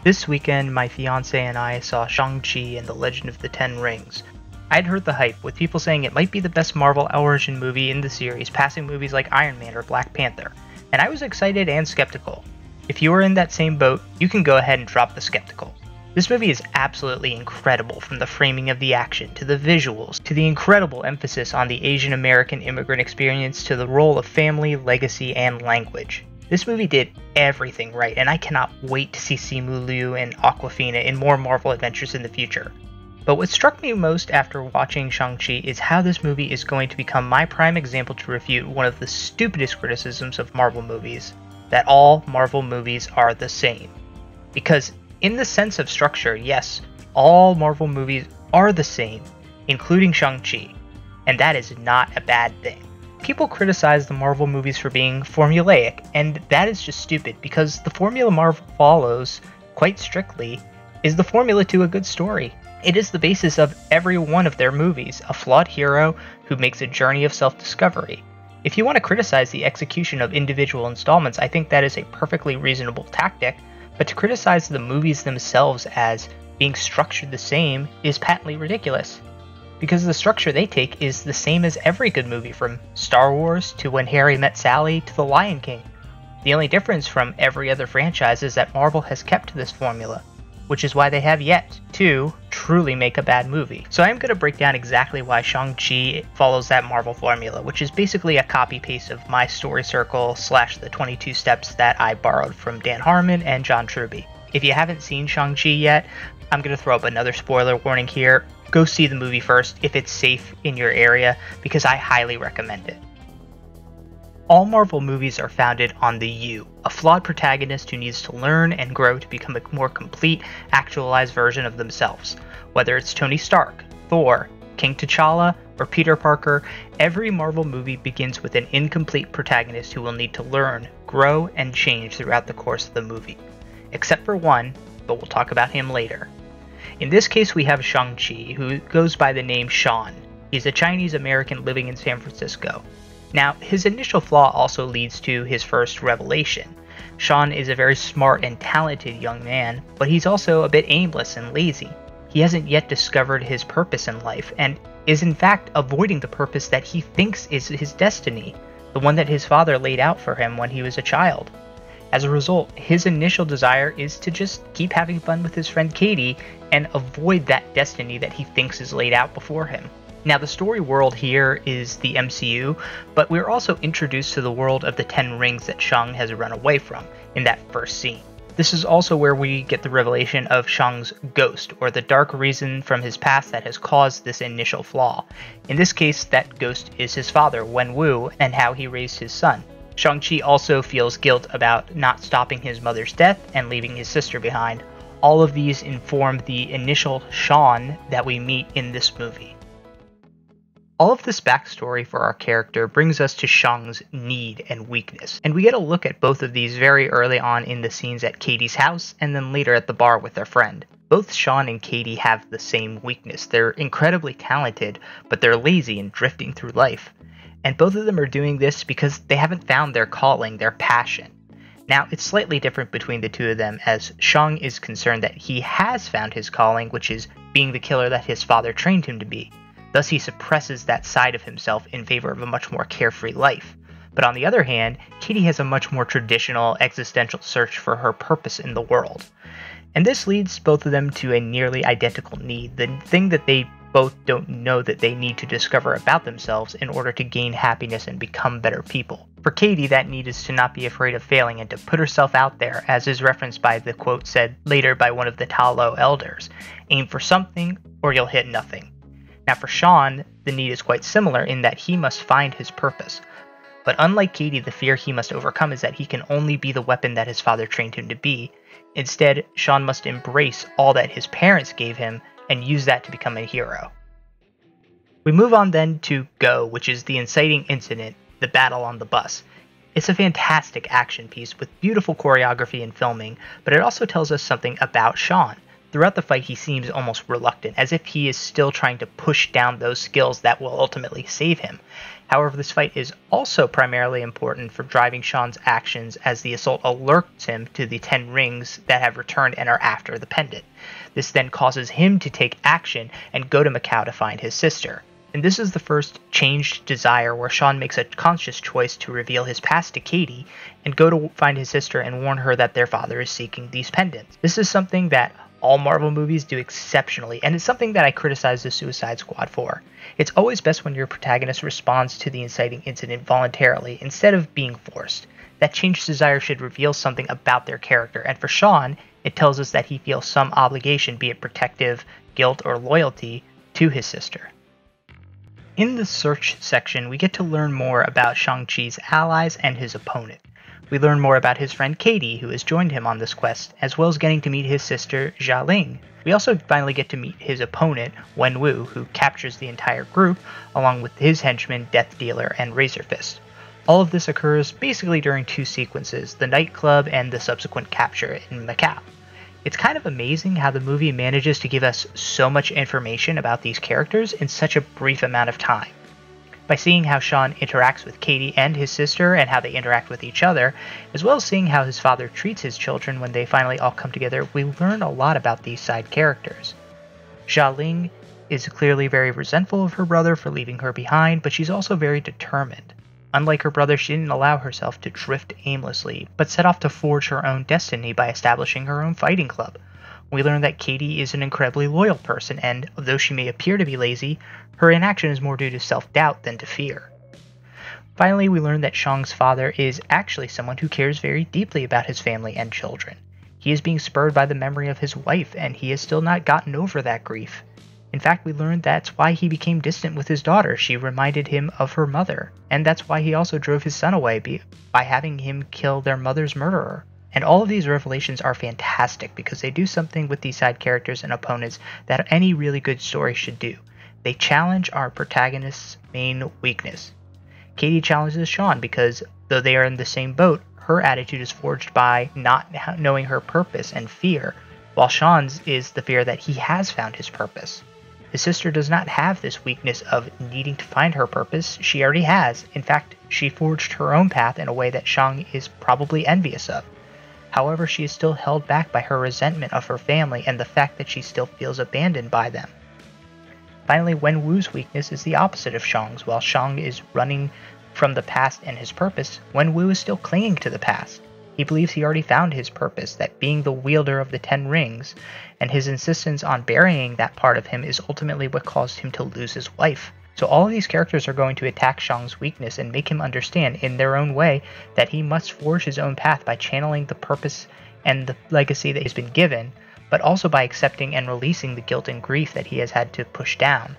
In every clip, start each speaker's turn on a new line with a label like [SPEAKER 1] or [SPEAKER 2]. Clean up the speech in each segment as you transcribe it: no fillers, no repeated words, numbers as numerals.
[SPEAKER 1] This weekend, my fiance and I saw Shang-Chi and The Legend of the Ten Rings. I'd heard the hype, with people saying it might be the best Marvel origin movie in the series, passing movies like Iron Man or Black Panther, and I was excited and skeptical. If you are in that same boat, you can go ahead and drop the skeptical. This movie is absolutely incredible, from the framing of the action, to the visuals, to the incredible emphasis on the Asian American immigrant experience, to the role of family, legacy, and language. This movie did everything right, and I cannot wait to see Simu Liu and Awkwafina in more Marvel adventures in the future. But what struck me most after watching Shang-Chi is how this movie is going to become my prime example to refute one of the stupidest criticisms of Marvel movies, that all Marvel movies are the same. Because in the sense of structure, yes, all Marvel movies are the same, including Shang-Chi, and that is not a bad thing. People criticize the Marvel movies for being formulaic, and that is just stupid, because the formula Marvel follows, quite strictly, is the formula to a good story. It is the basis of every one of their movies, a flawed hero who makes a journey of self-discovery. If you want to criticize the execution of individual installments, I think that is a perfectly reasonable tactic, but to criticize the movies themselves as being structured the same is patently ridiculous. Because the structure they take is the same as every good movie, from Star Wars to When Harry Met Sally to The Lion King. The only difference from every other franchise is that Marvel has kept to this formula, which is why they have yet to truly make a bad movie. So I'm going to break down exactly why Shang-Chi follows that Marvel formula, which is basically a copy-paste of my story circle / the 22 steps that I borrowed from Dan Harmon and John Truby. If you haven't seen Shang-Chi yet, I'm going to throw up another spoiler warning here. Go see the movie first if it's safe in your area, because I highly recommend it. All Marvel movies are founded on the You, a flawed protagonist who needs to learn and grow to become a more complete, actualized version of themselves. Whether it's Tony Stark, Thor, King T'Challa, or Peter Parker, every Marvel movie begins with an incomplete protagonist who will need to learn, grow, and change throughout the course of the movie. Except for one, but we'll talk about him later. In this case, we have Shang-Chi, who goes by the name Sean. He's a Chinese American living in San Francisco. Now, his initial flaw also leads to his first revelation. Sean is a very smart and talented young man, but he's also a bit aimless and lazy. He hasn't yet discovered his purpose in life, and is in fact avoiding the purpose that he thinks is his destiny, the one that his father laid out for him when he was a child. As a result, his initial desire is to just keep having fun with his friend Katie and avoid that destiny that he thinks is laid out before him. Now, the story world here is the MCU, but we're also introduced to the world of the Ten Rings that Shang has run away from in that first scene. This is also where we get the revelation of Shang's ghost, or the dark reason from his past that has caused this initial flaw. In this case, that ghost is his father, Wenwu, and how he raised his son. Shang-Chi also feels guilt about not stopping his mother's death and leaving his sister behind. All of these inform the initial Sean that we meet in this movie. All of this backstory for our character brings us to Shang's need and weakness, and we get a look at both of these very early on in the scenes at Katie's house and then later at the bar with their friend. Both Sean and Katie have the same weakness. They're incredibly talented, but they're lazy and drifting through life. And both of them are doing this because they haven't found their calling, their passion. Now, it's slightly different between the two of them, as Shang is concerned that he has found his calling, which is being the killer that his father trained him to be. Thus, he suppresses that side of himself in favor of a much more carefree life. But on the other hand, Katie has a much more traditional existential search for her purpose in the world. And this leads both of them to a nearly identical need, the thing that they both don't know that they need to discover about themselves in order to gain happiness and become better people. For Katie, that need is to not be afraid of failing and to put herself out there, as is referenced by the quote said later by one of the Ta Lo elders: "Aim for something, or you'll hit nothing." Now for Sean, the need is quite similar in that he must find his purpose. But unlike Katie, the fear he must overcome is that he can only be the weapon that his father trained him to be. Instead, Sean must embrace all that his parents gave him and use that to become a hero. We move on then to Go, which is the inciting incident, the battle on the bus. It's a fantastic action piece with beautiful choreography and filming, but it also tells us something about Sean. Throughout the fight, he seems almost reluctant, as if he is still trying to push down those skills that will ultimately save him. However, this fight is also primarily important for driving Sean's actions, as the assault alerts him to the 10 rings that have returned and are after the pendant. This then causes him to take action and go to Macau to find his sister. And this is the first changed desire where Sean makes a conscious choice to reveal his past to Katie and go to find his sister and warn her that their father is seeking these pendants. This is something that all Marvel movies do exceptionally, and it's something that I criticize the Suicide Squad for. It's always best when your protagonist responds to the inciting incident voluntarily instead of being forced. That changed desire should reveal something about their character, and for Sean, it tells us that he feels some obligation, be it protective, guilt, or loyalty, to his sister. In the search section, we get to learn more about Shang-Chi's allies and his opponent. We learn more about his friend Katie, who has joined him on this quest, as well as getting to meet his sister Jia Ling. We also finally get to meet his opponent, Wenwu, who captures the entire group, along with his henchman Death Dealer and Razor Fist. All of this occurs basically during 2 sequences, the nightclub and the subsequent capture in Macau. It's kind of amazing how the movie manages to give us so much information about these characters in such a brief amount of time. By seeing how Sean interacts with Katie and his sister and how they interact with each other, as well as seeing how his father treats his children when they finally all come together, we learn a lot about these side characters. Jia Ling is clearly very resentful of her brother for leaving her behind, but she's also very determined. Unlike her brother, she didn't allow herself to drift aimlessly, but set off to forge her own destiny by establishing her own fighting club. We learn that Katie is an incredibly loyal person, and although she may appear to be lazy, her inaction is more due to self-doubt than to fear. Finally, we learn that Shang's father is actually someone who cares very deeply about his family and children. He is being spurred by the memory of his wife, and he has still not gotten over that grief. In fact, we learned that's why he became distant with his daughter. She reminded him of her mother, and that's why he also drove his son away by having him kill their mother's murderer. And all of these revelations are fantastic because they do something with these side characters and opponents that any really good story should do. They challenge our protagonist's main weakness. Katie challenges Sean because, though they are in the same boat, her attitude is forged by not knowing her purpose and fear, while Sean's is the fear that he has found his purpose. His sister does not have this weakness of needing to find her purpose. She already has. In fact, she forged her own path in a way that Shang is probably envious of. However, she is still held back by her resentment of her family and the fact that she still feels abandoned by them. Finally, Wenwu's weakness is the opposite of Shang's. While Shang is running from the past and his purpose, Wenwu is still clinging to the past. He believes he already found his purpose, that being the wielder of the 10 rings, and his insistence on burying that part of him is ultimately what caused him to lose his wife. So all of these characters are going to attack Shang's weakness and make him understand in their own way that he must forge his own path by channeling the purpose and the legacy that he's been given, but also by accepting and releasing the guilt and grief that he has had to push down.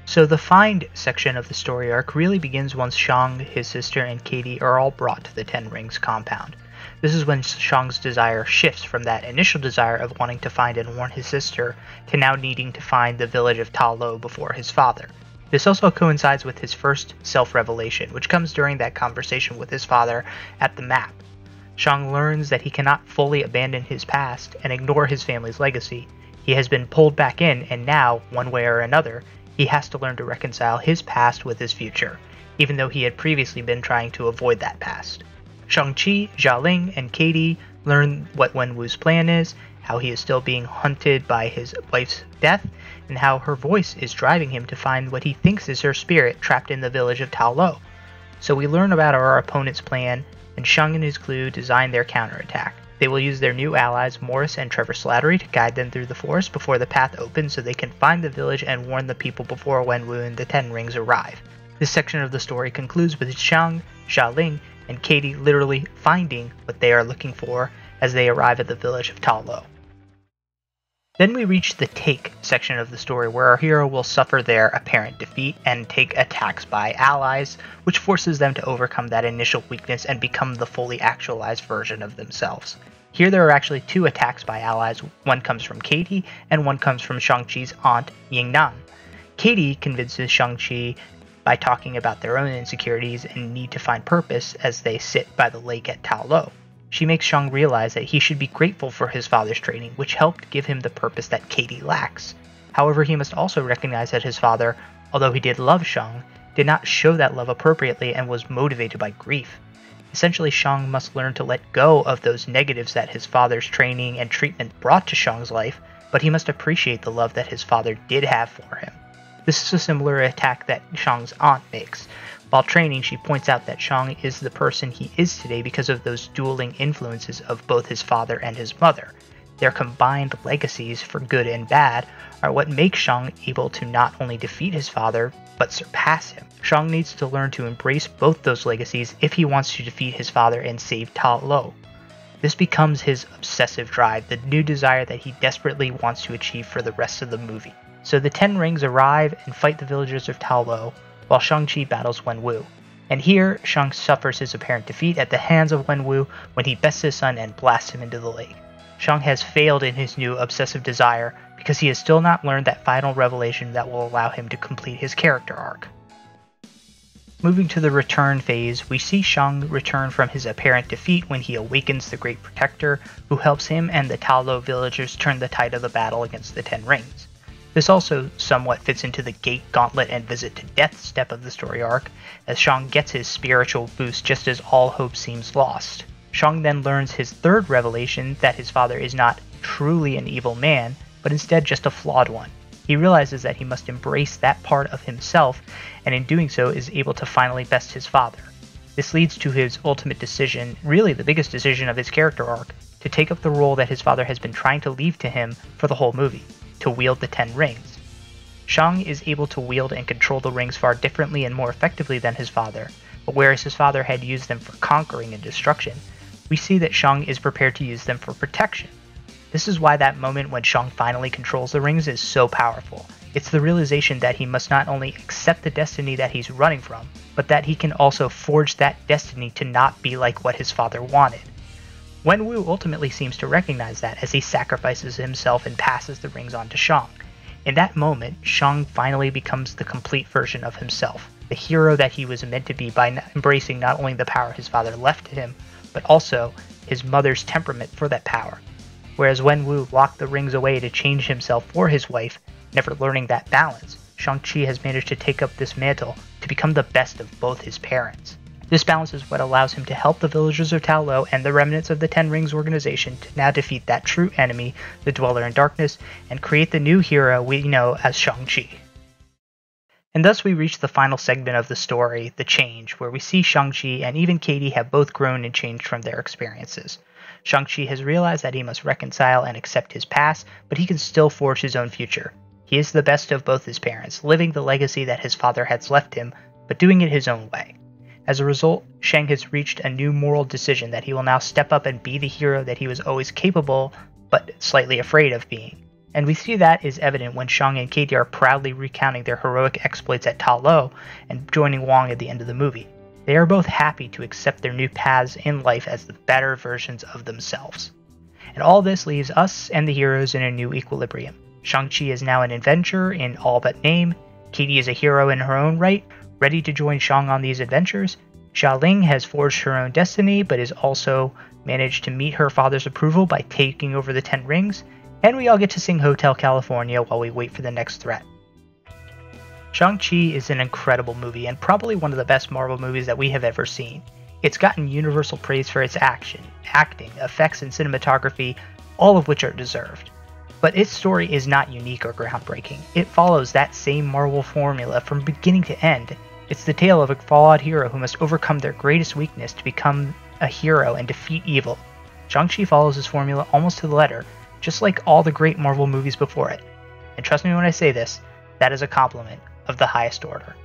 [SPEAKER 1] So the find section of the story arc really begins once Shang, his sister, and Katie are all brought to the 10 Rings compound. This is when Shang's desire shifts from that initial desire of wanting to find and warn his sister to now needing to find the village of Ta Lo before his father. This also coincides with his first self-revelation, which comes during that conversation with his father at the map. Shang learns that he cannot fully abandon his past and ignore his family's legacy. He has been pulled back in, and now, one way or another, he has to learn to reconcile his past with his future, even though he had previously been trying to avoid that past. Shang-Chi, Jia Ling, and Katie learn what Wenwu's plan is, how he is still being hunted by his wife's death, and how her voice is driving him to find what he thinks is her spirit trapped in the village of Ta Lo. So we learn about our opponent's plan, and Shang and his crew design their counterattack. They will use their new allies Morris and Trevor Slattery to guide them through the forest before the path opens so they can find the village and warn the people before Wenwu and the 10 Rings arrive. This section of the story concludes with Shang, Jia Ling, and Katie literally finding what they are looking for as they arrive at the village of Ta Lo. Then we reach the take section of the story where our hero will suffer their apparent defeat and take attacks by allies, which forces them to overcome that initial weakness and become the fully actualized version of themselves. Here there are actually 2 attacks by allies. One comes from Katie and one comes from Shang-Chi's aunt, Yingnan. Katie convinces Shang-Chi by talking about their own insecurities and need to find purpose as they sit by the lake at Ta Lo. She makes Shang realize that he should be grateful for his father's training, which helped give him the purpose that Katie lacks. However, he must also recognize that his father, although he did love Shang, did not show that love appropriately and was motivated by grief. Essentially, Shang must learn to let go of those negatives that his father's training and treatment brought to Shang's life, but he must appreciate the love that his father did have for him. This is a similar attack that Shang's aunt makes. While training, she points out that Shang is the person he is today because of those dueling influences of both his father and his mother. Their combined legacies, for good and bad, are what make Shang able to not only defeat his father, but surpass him. Shang needs to learn to embrace both those legacies if he wants to defeat his father and save Ta Lo. This becomes his obsessive drive, the new desire that he desperately wants to achieve for the rest of the movie. So the Ten Rings arrive and fight the villagers of Ta Lo, while Shang-Chi battles Wenwu. And here, Shang suffers his apparent defeat at the hands of Wenwu when he bests his son and blasts him into the lake. Shang has failed in his new obsessive desire because he has still not learned that final revelation that will allow him to complete his character arc. Moving to the return phase, we see Shang return from his apparent defeat when he awakens the Great Protector, who helps him and the Ta Lo villagers turn the tide of the battle against the Ten Rings. This also somewhat fits into the Gate, Gauntlet, and Visit to Death step of the story arc, as Shang gets his spiritual boost just as all hope seems lost. Shang then learns his third revelation that his father is not truly an evil man, but instead just a flawed one. He realizes that he must embrace that part of himself, and in doing so is able to finally best his father. This leads to his ultimate decision, really the biggest decision of his character arc, to take up the role that his father has been trying to leave to him for the whole movie, to wield the Ten Rings. Shang is able to wield and control the rings far differently and more effectively than his father, but whereas his father had used them for conquering and destruction, we see that Shang is prepared to use them for protection. This is why that moment when Shang finally controls the rings is so powerful. It's the realization that he must not only accept the destiny that he's running from, but that he can also forge that destiny to not be like what his father wanted. Wenwu ultimately seems to recognize that as he sacrifices himself and passes the rings on to Shang. In that moment, Shang finally becomes the complete version of himself, the hero that he was meant to be by embracing not only the power his father left to him, but also his mother's temperament for that power. Whereas Wenwu locked the rings away to change himself for his wife, never learning that balance, Shang-Chi has managed to take up this mantle to become the best of both his parents. This balance is what allows him to help the villagers of Ta Lo and the remnants of the Ten Rings organization to now defeat that true enemy, the Dweller in Darkness, and create the new hero we know as Shang-Chi. And thus we reach the final segment of the story, The Change, where we see Shang-Chi and even Katie have both grown and changed from their experiences. Shang-Chi has realized that he must reconcile and accept his past, but he can still forge his own future. He is the best of both his parents, living the legacy that his father has left him, but doing it his own way. As a result, Shang has reached a new moral decision that he will now step up and be the hero that he was always capable, but slightly afraid of being. And we see that is evident when Shang and Katie are proudly recounting their heroic exploits at Ta Lo and joining Wong at the end of the movie. They are both happy to accept their new paths in life as the better versions of themselves. And all this leaves us and the heroes in a new equilibrium. Shang-Chi is now an adventurer in all but name, Katie is a hero in her own right, ready to join Shang on these adventures. Xialing has forged her own destiny, but has also managed to meet her father's approval by taking over the Ten Rings, and we all get to sing Hotel California while we wait for the next threat. Shang-Chi is an incredible movie, and probably one of the best Marvel movies that we have ever seen. It's gotten universal praise for its action, acting, effects, and cinematography, all of which are deserved. But its story is not unique or groundbreaking. It follows that same Marvel formula from beginning to end. It's the tale of a flawed hero who must overcome their greatest weakness to become a hero and defeat evil. Shang-Chi follows this formula almost to the letter, just like all the great Marvel movies before it. And trust me when I say this, that is a compliment of the highest order.